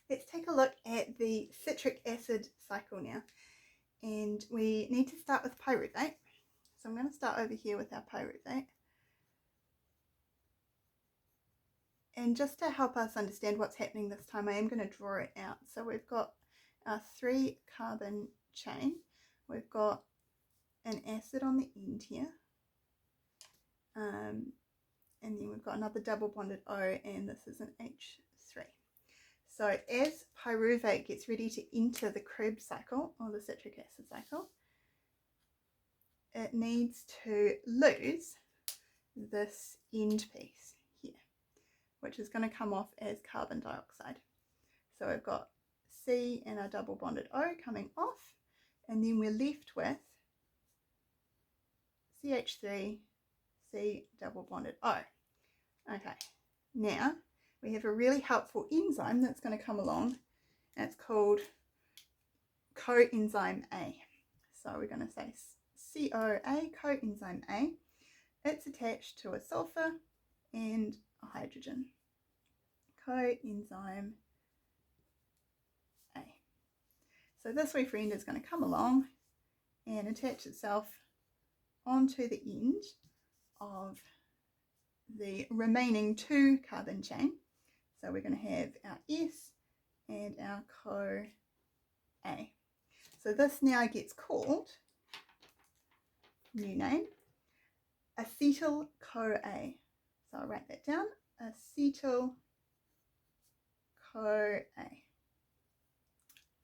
Let's take a look at the citric acid cycle now, and we need to start with pyruvate. So I'm going to start over here with our pyruvate. And just to help us understand what's happening this time, I am going to draw it out. So we've got our 3 carbon chain. We've got an acid on the end here. And then we've got another double bonded O, and this is an H3. So as pyruvate gets ready to enter the Krebs cycle, or the citric acid cycle, it needs to lose this end piece here, which is going to come off as carbon dioxide. So we've got C and our double bonded O coming off, and then we're left with CH3, C double bonded O. Okay, now we have a really helpful enzyme that's going to come along, and it's called coenzyme A. So we're going to say COA, coenzyme A. It's attached to a sulfur and a hydrogen. Coenzyme A. So this wee friend is going to come along and attach itself onto the end of the remaining 2 carbon chain. So we're going to have our S and our CoA. So this now gets called, new name, acetyl-CoA. So I'll write that down, acetyl-CoA.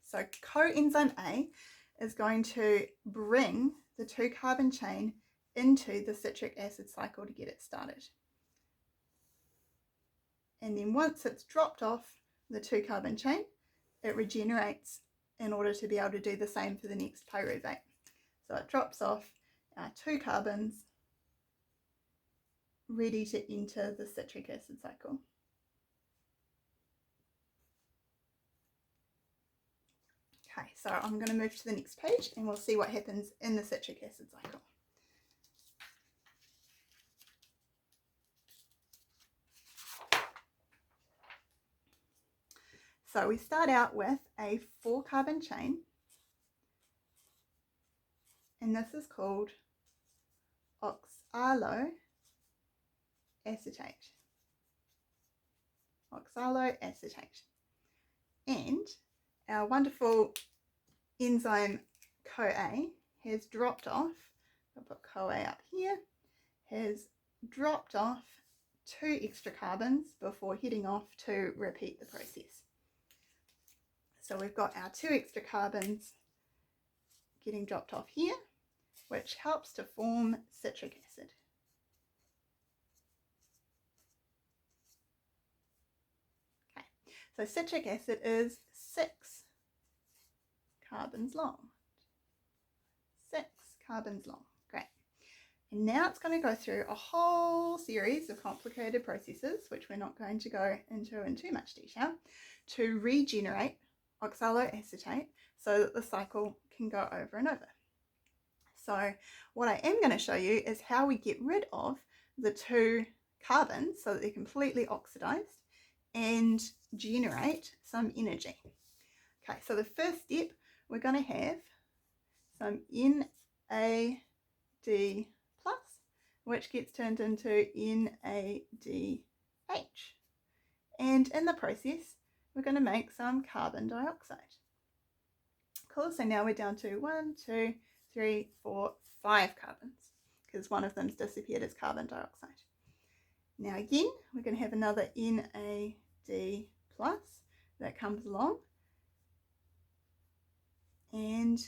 So coenzyme A is going to bring the 2 carbon chain into the citric acid cycle to get it started. And then once it's dropped off the 2 carbon chain, it regenerates in order to be able to do the same for the next pyruvate. So it drops off our 2 carbons, ready to enter the citric acid cycle. Okay, so I'm going to move to the next page and we'll see what happens in the citric acid cycle. So we start out with a 4 carbon chain, and this is called oxaloacetate. Oxaloacetate. And our wonderful enzyme CoA has dropped off, I'll put CoA up here, has dropped off 2 extra carbons before heading off to repeat the process. So we've got our 2 extra carbons getting dropped off here, which helps to form citric acid. Okay, so citric acid is 6 carbons long. 6 carbons long, great. And now it's going to go through a whole series of complicated processes, which we're not going to go into in too much detail, to regenerate oxaloacetate so that the cycle can go over and over. So what I am going to show you is how we get rid of the 2 carbons so that they're completely oxidized and generate some energy. Okay, so the first step, we're going to have some NAD+, which gets turned into NADH. And in the process, we're going to make some carbon dioxide. Cool, so now we're down to 1, 2, 3, 4, 5 carbons, because one of them's disappeared as carbon dioxide. Now again, we're going to have another NAD+ that comes along and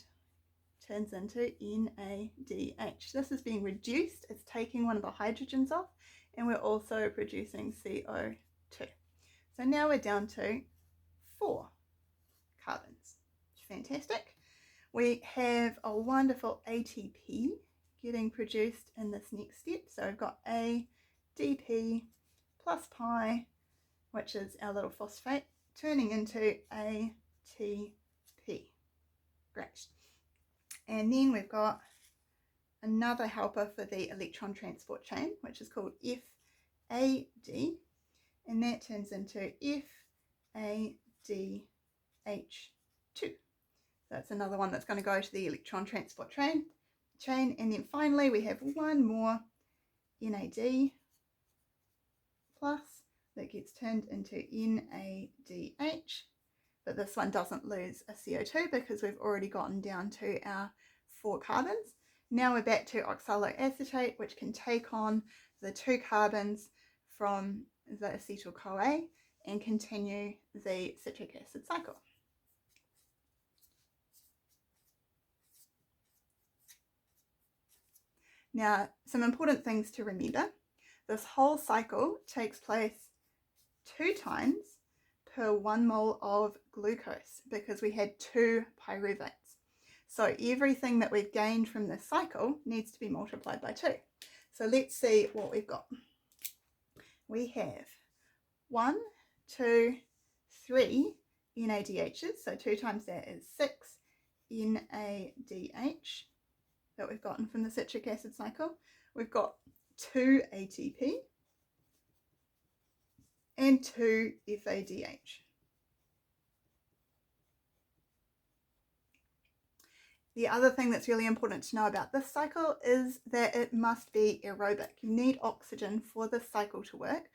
turns into NADH. This is being reduced, it's taking one of the hydrogens off, and we're also producing CO2. So now we're down to 4 carbons. Fantastic. We have a wonderful ATP getting produced in this next step. So we've got ADP plus pi, which is our little phosphate, turning into ATP. Great. And then we've got another helper for the electron transport chain, which is called FAD, and that turns into FAD That's another one that's going to go to the electron transport chain. And then finally we have one more NAD plus that gets turned into NADH, but this one doesn't lose a CO2 because we've already gotten down to our 4 carbons. Now we're back to oxaloacetate, which can take on the 2 carbons from the acetyl-CoA and continue the citric acid cycle. Now, some important things to remember. This whole cycle takes place 2 times per 1 mole of glucose because we had 2 pyruvates. So everything that we've gained from this cycle needs to be multiplied by 2. So let's see what we've got. We have 1, 2, 3 NADHs, so 2 times that is 6 NADH that we've gotten from the citric acid cycle. We've got 2 ATP and 2 FADH. The other thing that's really important to know about this cycle is that it must be aerobic. You need oxygen for this cycle to work.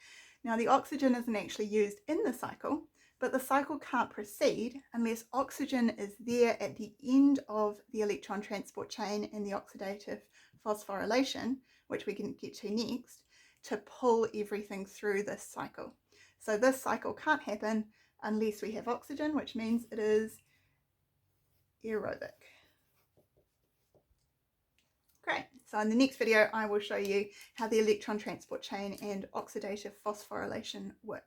Now, the oxygen isn't actually used in the cycle, but the cycle can't proceed unless oxygen is there at the end of the electron transport chain and the oxidative phosphorylation, which we can get to next, to pull everything through this cycle. So this cycle can't happen unless we have oxygen, which means it is aerobic. Great. So in the next video, I will show you how the electron transport chain and oxidative phosphorylation work.